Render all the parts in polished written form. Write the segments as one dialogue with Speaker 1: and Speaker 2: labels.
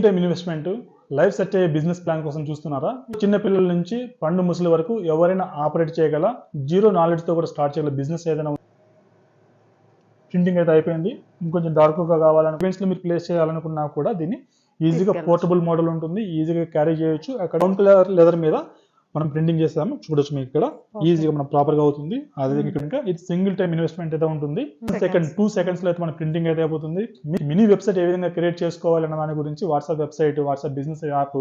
Speaker 1: Time investment life set అయ్యే business plan కోసం చూస్తున్నారా? చిన్న పిల్లల నుంచి పండు ముసలి వరకు ఎవరైనా ఆపరేట్ చేయగల జీరో నాలెడ్జ్ తో కూడా స్టార్ట్ చేయగల బిజినెస్ ఏదైనా ప్రింటింగ్ అయితే అయిపోయింది. ఇంకొంచెం డార్క్గా కావాలని ఈవెంట్స్ లో మీరు ప్లేస్ చేయాలనుకున్నా కూడా దీన్ని ఈజీగా పోర్టబుల్ మోడల్ ఉంటుంది, ఈజీగా క్యారీ చేయొచ్చు. అక్కడ బ్రౌన్ కలర్ లెదర్ మీద మనం ప్రింటింగ్ చేస్తాము, చూడొచ్చు మీకు ఇక్కడ ఈజీగా మనం ప్రాపర్ గా అవుతుంది. అదే ఇంకా ఇది సింగిల్ టైం ఇన్వెస్ట్మెంట్ అయితే ఉంటుంది. 2 seconds లో అయితే మన ప్రింటింగ్ అయితే అయిపోతుంది. మినీ వెబ్సైట్ ఏ విధంగా క్రియేట్ చేసుకోవాలన్న దాని గురించి WhatsApp website, WhatsApp business app,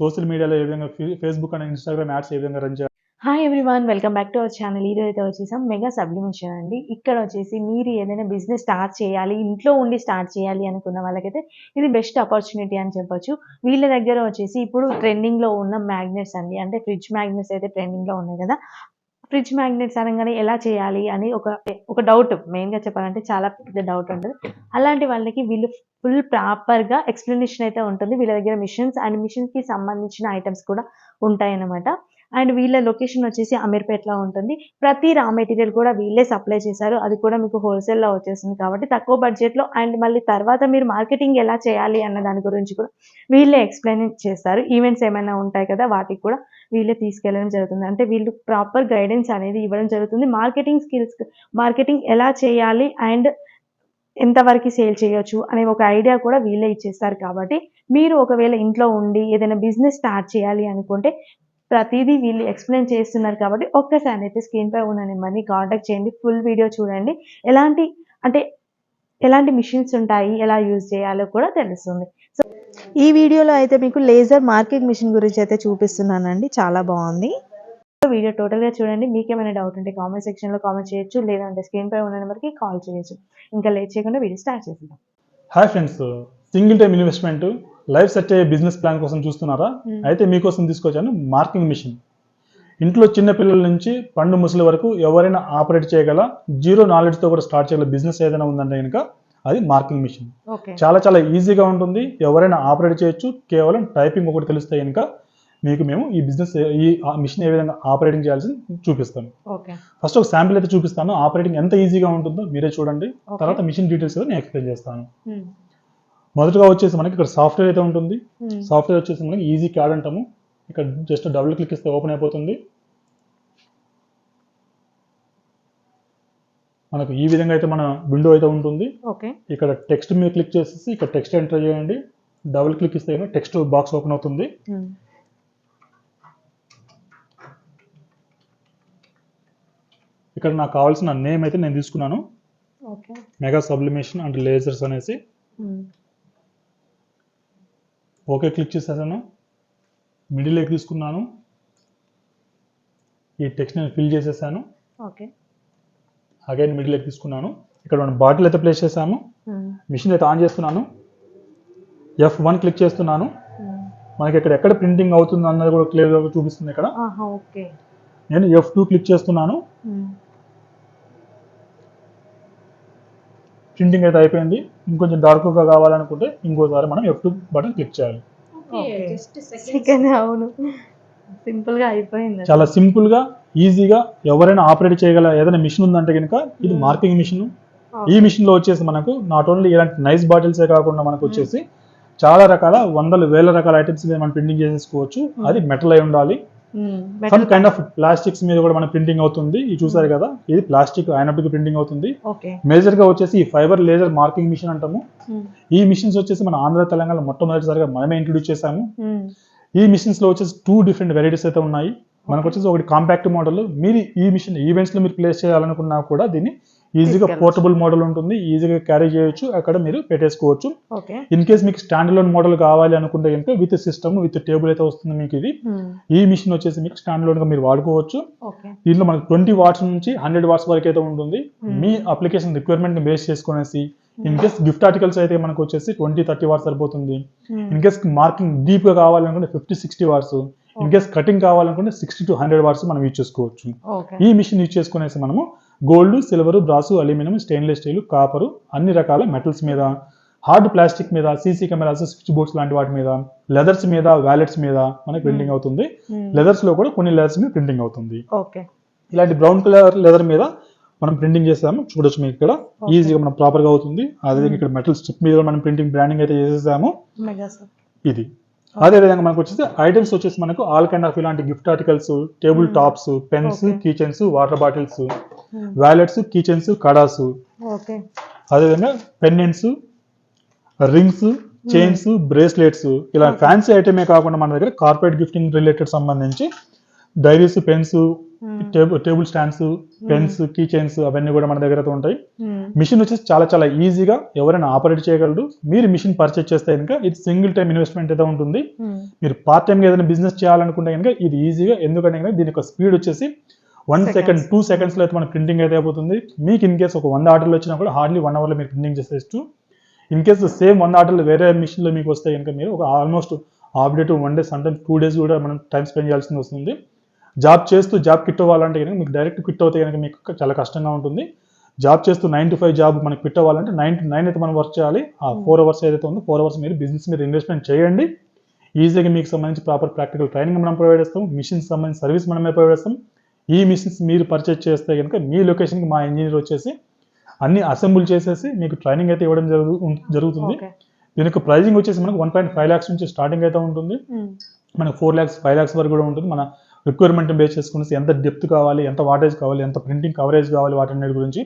Speaker 1: social మీడియాలో ఏ విధంగా ఫేస్బుక్ అండ్ ఇన్స్టాగ్రామ్ యాడ్స్ ఏ విధంగా రన్ చేయాలి.
Speaker 2: Hi everyone, welcome back to our channel. ఈరోజు అయితే వచ్చేసాం మెగా సబ్లిమేషన్ అండి. ఇక్కడ వచ్చేసి మీరు ఏదైనా బిజినెస్ స్టార్ట్ చేయాలి, ఇంట్లో ఉండి స్టార్ట్ చేయాలి అనుకున్న వాళ్ళకైతే ఇది బెస్ట్ ఆపర్చునిటీ అని చెప్పొచ్చు. వీళ్ళ దగ్గర వచ్చేసి ఇప్పుడు ట్రెండింగ్లో ఉన్న మ్యాగ్నెట్స్ అండి, అంటే ఫ్రిడ్జ్ మ్యాగ్నెట్స్ అయితే ట్రెండింగ్లో ఉన్నాయి కదా. ఫ్రిడ్జ్ మ్యాగ్నెట్స్ అనగానే ఎలా చేయాలి అని ఒక డౌట్, మెయిన్గా చెప్పాలంటే చాలా పెద్ద డౌట్ ఉంటుంది. అలాంటి వాళ్ళకి వీళ్ళు ఫుల్ ప్రాపర్గా ఎక్స్ప్లెనేషన్ అయితే ఉంటుంది. వీళ్ళ దగ్గర మిషన్స్ అండ్ మిషన్స్కి సంబంధించిన ఐటమ్స్ కూడా ఉంటాయన్నమాట. అండ్ వీళ్ళ లొకేషన్ వచ్చేసి అమీర్పేటలో ఉంటుంది. ప్రతి రా మెటీరియల్ కూడా వీళ్ళే సప్లై చేశారు, అది కూడా మీకు హోల్సేల్లో వచ్చేస్తుంది కాబట్టి తక్కువ బడ్జెట్లో. అండ్ మళ్ళీ తర్వాత మీరు మార్కెటింగ్ ఎలా చేయాలి అన్న దాని గురించి కూడా వీళ్ళే ఎక్స్ప్లెయిన్ చేస్తారు. ఈవెంట్స్ ఏమైనా ఉంటాయి కదా, వాటికి కూడా వీళ్ళే తీసుకెళ్ళడం జరుగుతుంది. అంటే వీళ్ళు ప్రాపర్ గైడెన్స్ అనేది ఇవ్వడం జరుగుతుంది. మార్కెటింగ్ స్కిల్స్, మార్కెటింగ్ ఎలా చేయాలి అండ్ ఎంతవరకు సేల్ చేయొచ్చు అనే ఒక ఐడియా కూడా వీళ్ళే ఇచ్చేస్తారు. కాబట్టి మీరు ఒకవేళ ఇంట్లో ఉండి ఏదైనా బిజినెస్ స్టార్ట్ చేయాలి అనుకుంటే ప్రతిదీ వీళ్ళు ఎక్స్ప్లెయిన్ చేస్తున్నారు. కాబట్టి ఒక్కసారి అయితే స్క్రీన్ పై ఉన్న నెంబర్ని కాంటాక్ట్ చేయండి, ఫుల్ వీడియో చూడండి. ఎలాంటి మిషన్స్ ఉంటాయి, ఎలా యూజ్ చేయాలో కూడా తెలుస్తుంది. సో ఈ వీడియోలో అయితే మీకు లేజర్ మార్కింగ్ మిషన్ గురించి అయితే చూపిస్తున్నానండి, చాలా బాగుంది. వీడియో టోటల్గా చూడండి. మీకేమైనా డౌట్ ఉంటే కామెంట్ సెక్షన్లో కామెంట్ చేయొచ్చు, లేదంటే స్క్రీన్ పై ఉన్న నెంబర్కి కాల్ చేయొచ్చు. ఇంకా లేట్ చేయకుండా వీడియో స్టార్ట్ చేద్దాం.
Speaker 1: Hi friends, single time investment life set అయ్యే బిజినెస్ ప్లాన్ కోసం చూస్తున్నారా? అయితే మీకోసం తీసుకొచ్చాను మార్కింగ్ మిషన్. ఇంట్లో చిన్న పిల్లల నుంచి పండు ముసలి వరకు ఎవరైనా ఆపరేట్ చేయగల జీరో నాలెడ్జ్ తో కూడా స్టార్ట్ చేయగల బిజినెస్ ఏదైనా ఉందంటే కనుక అది మార్కింగ్ మిషన్. చాలా చాలా ఈజీగా ఉంటుంది, ఎవరైనా ఆపరేట్ చేయొచ్చు. కేవలం టైపింగ్ ఒకటి తెలిస్తే కనుక మీకు మేము ఈ బిజినెస్, ఈ మిషన్ ఏ విధంగా ఆపరేటింగ్ చేయాల్సి చూపిస్తాను. ఫస్ట్ ఒక శాంపిల్ అయితే చూపిస్తాను, ఆపరేటింగ్ ఎంత ఈజీగా ఉంటుందో మీరే చూడండి. తర్వాత మిషన్ డీటెయిల్స్ అయితే నేను ఎక్స్ప్లెయిన్ చేస్తాను. మొదటగా వచ్చేసి మనకి ఇక్కడ సాఫ్ట్వేర్ అయితే ఉంటుంది. సాఫ్ట్వేర్ వచ్చేసి మనకి ఈజీ క్యాడ్ అంటాము. ఇక్కడ జస్ట్ డబుల్ క్లిక్ ఇస్తే ఓపెన్ అయిపోతుంది. మనకు ఈ విధంగా అయితే మన విండో అయితే ఉంటుంది. ఇక్కడ టెక్స్ట్ మీద క్లిక్ చేసేసి ఇక్కడ టెక్స్ట్ ఎంటర్ చేయండి. డబుల్ క్లిక్ ఇస్తే టెక్స్ట్ బాక్స్ ఓపెన్ అవుతుంది. ఇక్కడ నాకు కావాల్సిన నేమ్ అయితే నేను తీసుకున్నాను, మెగా సబ్లిమేషన్ అండ్ లేజర్స్ అనేసి. ఓకే క్లిక్ చేసేసాను. మిడిల్ తీసుకున్నాను, ఈ టెక్స్ట్ నేను ఫిల్ చేసేసాను. అగైన్ మిడిల్ తీసుకున్నాను. ఇక్కడ మనం బాటిల్ అయితే ప్లేస్ చేసాము. మిషన్ అయితే ఆన్ చేస్తున్నాను. F1 క్లిక్ చేస్తున్నాను. మనకి ఇక్కడ ఎక్కడ ప్రింటింగ్ అవుతుంది అన్నది కూడా క్లియర్గా చూపిస్తుంది. ఇక్కడ నేను F2 క్లిక్ చేస్తున్నాను. ప్రింటింగ్ అయితే అయిపోయింది. ఇంకొంచెం డార్క్గా కావాలనుకుంటే ఇంకోసారి మనం F2 బటన్ క్లిక్ చేయాలి. చాలా సింపుల్ గా ఈజీగా ఎవరైనా ఆపరేట్ చేయగల ఏదైనా మిషన్ ఉందంటే కనుక ఇది మార్కింగ్ మిషన్. ఈ మిషన్ లో వచ్చేసి మనకు నాట్ ఓన్లీ ఇలాంటి నైస్ బాటిల్సే కాకుండా మనకు వచ్చేసి చాలా రకాల వందల వేల రకాల ఐటమ్స్ మనం ప్రింటింగ్ చేసేసుకోవచ్చు. అది మెటల్ అయి ఉండాలి. సమ్ కైండ్ ఆఫ్ ప్లాస్టిక్స్ మీద కూడా మన ప్రింటింగ్ అవుతుంది. ఇది చూసారు కదా, ఇది ప్లాస్టిక్ అయినప్పటికీ ప్రింటింగ్ అవుతుంది. మేజర్ గా వచ్చేసి ఈ ఫైబర్ లేజర్ మార్కింగ్ మిషన్ అంటాము. ఈ మిషన్స్ వచ్చేసి మన ఆంధ్ర తెలంగాణ మొట్టమొదటిసారిగా మనమే ఇంట్రొడ్యూస్ చేసాము. ఈ మిషన్స్ లో వచ్చేసి 2 డిఫరెంట్ వెరైటీస్ అయితే ఉన్నాయి. మనకు వచ్చేసి ఒకటి కాంపాక్ట్ మోడల్. మీరు ఈ మిషన్ ఈవెంట్స్ లో మీరు ప్లేస్ చేయాలనుకున్నా కూడా దీన్ని ఈజీగా పోర్టబుల్ మోడల్ ఉంటుంది, ఈజీగా క్యారీ చేయొచ్చు, అక్కడ మీరు పెట్టేసుకోవచ్చు. ఇన్ కేస్ మీకు స్టాండ్ లోన్ మోడల్ కావాలి అనుకుంటే కనుక విత్ సిస్టమ్ విత్ టేబుల్ అయితే వస్తుంది మీకు ఇది. ఈ మిషన్ వచ్చేసి మీకు స్టాండ్ లోన్ గా మీరు వాడుకోవచ్చు. దీంట్లో మనకు 20 వాట్స్ నుంచి 100 వాట్స్ వరకు అయితే ఉంటుంది. మీ అప్లికేషన్ రిక్వైర్మెంట్ ని బేస్ చేసుకునేసి ఇన్ కేస్ గిఫ్ట్ ఆర్టికల్స్ అయితే మనకు వచ్చేసి 20-30 వాట్స్ సరిపోతుంది. ఇన్ కేస్ మార్కింగ్ డీప్ గా కావాలనుకుంటే 50-60 వాట్స్, ఇన్ కేస్ కటింగ్ కావాలనుకుంటే 60 to 100 వాట్స్ మనం యూజ్ చేసుకోవచ్చు. ఈ మిషన్ యూజ్ చేసుకునేసి మనము gold, silver, brass, aluminium, stainless steel, copper, అన్ని రకాల మెటల్స్ మీద, హార్డ్ ప్లాస్టిక్ మీద, సీసీ కెమెరాస్, స్విచ్ బోర్డ్స్ లాంటి వాటి మీద, లెదర్స్ మీద, వ్యాలెట్స్ మీద మనకి ప్రింటింగ్ అవుతుంది. లెదర్స్ లో కూడా కొన్ని లెదర్స్ మీద ప్రింటింగ్ అవుతుంది. ఇలాంటి బ్రౌన్ కలర్ లెదర్ మీద మనం ప్రింటింగ్ చేసాము, చూడొచ్చు మీకు ఇక్కడ ఈజీగా మనం ప్రాపర్ గా అవుతుంది. అదే ఇక్కడ మెటల్ స్ట్రిప్ మీద మనం ప్రింటింగ్ బ్రాండింగ్ అయితే చేసేసాము. ఇది. అదే విధంగా మనకు వచ్చేసి ఐటమ్స్ వచ్చేసి మనకు ఆల్ కైండ్ ఆఫ్ ఇలాంటి gift articles, table tops, pens,
Speaker 2: Okay.
Speaker 1: Key chains, water bottles, wallets, key chains, కడాస్,
Speaker 2: ఓకే.
Speaker 1: అదేవిధంగా పెండెంట్స్, రింగ్స్, చైన్స్, బ్రేస్లెట్స్, ఇలా
Speaker 2: Okay.
Speaker 1: ఫ్యాన్సీ ఐటమే కాకుండా మన దగ్గర కార్పొరేట్ గిఫ్టింగ్ రిలేటెడ్ సంబంధించి diaries, pens, table stands, pens, key chains అవన్నీ కూడా మన దగ్గర అయితే ఉంటాయి. మిషన్ వచ్చేసి చాలా చాలా ఈజీగా ఎవరైనా ఆపరేట్ చేయగలరు. మీరు మిషన్ పర్చేజ్ చేస్తే కనుక ఇది సింగిల్ టైం ఇన్వెస్ట్మెంట్ అయితే ఉంటుంది. మీరు పార్ట్ టైం ఏదైనా బిజినెస్ చేయాలనుకుంటే కనుక ఇది ఈజీగా, ఎందుకంటే కనుక దీని యొక్క స్పీడ్ వచ్చేసి 1 సెకండ్ 2 సెకండ్స్లో అయితే మన ప్రింటింగ్ అయితే అయిపోతుంది. మీకు ఇన్ కేసు ఒక 100 ఆర్డర్లు వచ్చినా కూడా హార్డ్లీ 1 అవర్లో మీరు ప్రింటింగ్ చేసేయచ్చు. ఇన్ కేసు సేమ్ 100 ఆర్డర్లు వేరే మిషన్లో మీకు వస్తే కనుక మీరు ఒక almost half day to 1 day, sometimes 2 days కూడా మనం టైం స్పెండ్ చేయాల్సి వస్తుంది. జాబ్ చేస్తూ జాబ్ క్విట్ అవ్వాలంటే కనుక మీకు డైరెక్ట్ క్విట్ అవుతే కనుక మీకు చాలా కష్టంగా ఉంటుంది. జాబ్ చేస్తూ 9 to 5 జాబ్ మనకి క్విట్ అవ్వాలంటే 9 to 9 అయితే మనం వర్క్ చేయాలి. ఆ 4 అవర్స్ ఏదైతే ఉందో 4 అవర్స్ మీరు బిజినెస్ మీద ఇన్వెస్ట్మెంట్ చేయండి. ఈజీగా మీకు సంబంధించి ప్రాపర్ ప్రాక్టికల్ ట్రైనింగ్ మనం ప్రొవైడ్ చేస్తాం. మిషన్స్ సంబంధించి సర్వీస్ మనమే ప్రొవైడ్ చేస్తాం. ఈ మిషన్స్ మీరు పర్చేజ్ చేస్తే కనుక మీ లొకేషన్కి మా ఇంజనీర్ వచ్చేసి అన్ని అసెంబుల్ చేసేసి మీకు ట్రైనింగ్ అయితే ఇవ్వడం జరుగుతుంది. దీని యొక్క ప్రైజింగ్ వచ్చేసి మనకు 1.5 lakhs నుంచి స్టార్టింగ్ అయితే ఉంటుంది. మనకు 4 lakhs 5 lakhs వరకు కూడా ఉంటుంది. మన రిక్వైర్మెంట్ బేస్ చేసుకుని ఎంత డెప్త్ కావాలి, ఎంత వాటేజ్ కావాలి, ఎంత ప్రింటింగ్ కవరేజ్ కావాలి, వాటి గురించి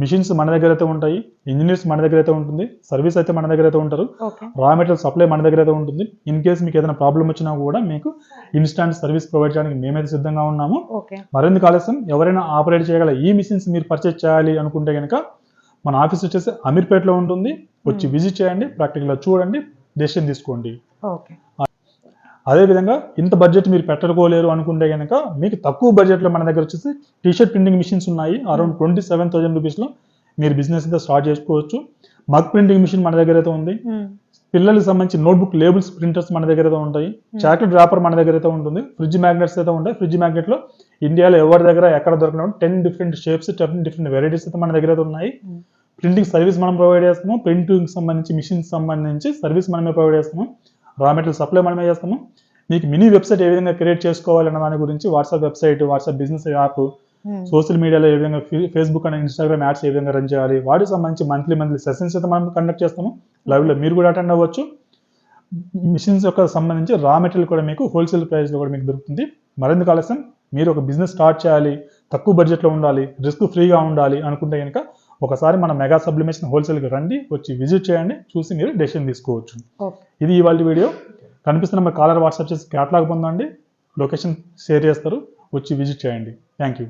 Speaker 1: మిషన్స్ మన దగ్గర అయితే ఉంటాయి. ఇంజనీర్స్ మన దగ్గర అయితే ఉంటుంది. సర్వీస్ అయితే మన దగ్గర అయితే ఉంటారు. రా మెటీరియల్ సప్లై మన దగ్గర అయితే ఉంటుంది. ఇన్ కేస్ మీకు ఏదైనా ప్రాబ్లం వచ్చినా కూడా మీకు ఇన్స్టాంట్ సర్వీస్ ప్రొవైడ్ చేయడానికి మేమైతే సిద్ధంగా ఉన్నాము. మరెందుకు ఆలస్యం, ఎవరైనా ఆపరేట్ చేయగల ఈ మిషన్స్ మీరు పర్చేజ్ చేయాలి అనుకుంటే కనుక మన ఆఫీస్ వచ్చేసి అమీర్పేటలో ఉంటుంది. వచ్చి విజిట్ చేయండి, ప్రాక్టికల్గా చూడండి, డెసిషన్ తీసుకోండి. అదేవిధంగా ఇంత బడ్జెట్ మీరు పెట్టకపోలేరు అనుకుంటే కనుక మీకు తక్కువ బడ్జెట్లో మన దగ్గర వచ్చేసి టీషర్ట్ ప్రింటింగ్ మిషన్స్ ఉన్నాయి. అరౌండ్ 27,000 రూపీస్లో మీరు బిజినెస్ అయితే స్టార్ట్ చేసుకోవచ్చు. మగ్ ప్రింటింగ్ మిషన్ మన దగ్గర అయితే ఉంది. పిల్లలకు సంబంధించి నోట్బుక్ లేబుల్స్ ప్రింటర్స్ మన దగ్గర అయితే ఉంటాయి. చాక్లెట్ ర్యాపర్ మన దగ్గర అయితే ఉంటుంది. ఫ్రిడ్జ్ మ్యాగ్నెట్స్ అయితే ఉంటాయి. ఫ్రిడ్జ్ మ్యాగ్నెట్లో ఇండియాలో ఎవరి దగ్గర ఎక్కడ దొరికిన 10 డిఫరెంట్ షేప్స్, 10 డిఫరెంట్ వెరైటీస్ అయితే మన దగ్గర అయితే ఉన్నాయి. ప్రింటింగ్ సర్వీస్ మనం ప్రొవైడ్ చేస్తాము. ప్రింటింగ్ సంబంధించి మిషన్స్ సంబంధించి సర్వీస్ మనమే ప్రొవైడ్ చేస్తాము. రా మెటీరియల్ సప్లై మనమే చేస్తాము. మీకు మినీ వెబ్సైట్ ఏ విధంగా క్రియేట్ చేసుకోవాలన్న దాని గురించి WhatsApp website, WhatsApp business app, social మీడియాలో ఏ విధంగా ఫేస్బుక్ అండ్ ఇన్స్టాగ్రామ్ యాడ్స్ ఏ విధంగా రన్ చేయాలి, వాటికి సంబంధించి మంత్లీ సెషన్స్ అయితే మనం కండక్ట్ చేస్తాము. లైవ్లో మీరు కూడా అటెండ్ అవ్వచ్చు. మిషన్స్ యొక్క సంబంధించి రా మెటీరియల్ కూడా మీకు హోల్సేల్ ప్రైస్లో కూడా మీకు దొరుకుతుంది. మరెందుకు ఆలస్యం, మీరు ఒక బిజినెస్ స్టార్ట్ చేయాలి, తక్కువ బడ్జెట్లో ఉండాలి, రిస్క్ ఫ్రీగా ఉండాలి అనుకుంటే కనుక ఒకసారి మన మెగా సబ్లిమేషన్ హోల్సేల్కి రండి, వచ్చి విజిట్ చేయండి, చూసి మీరు డెసిషన్ తీసుకోవచ్చు. ఇది ఇవాళ వీడియో. కనిపిస్తున్న మన కాలర్ వాట్సాప్ చేసి క్యాటలాగ్ పొందండి, లొకేషన్ షేర్ చేస్తారు, వచ్చి విజిట్ చేయండి. Thank you.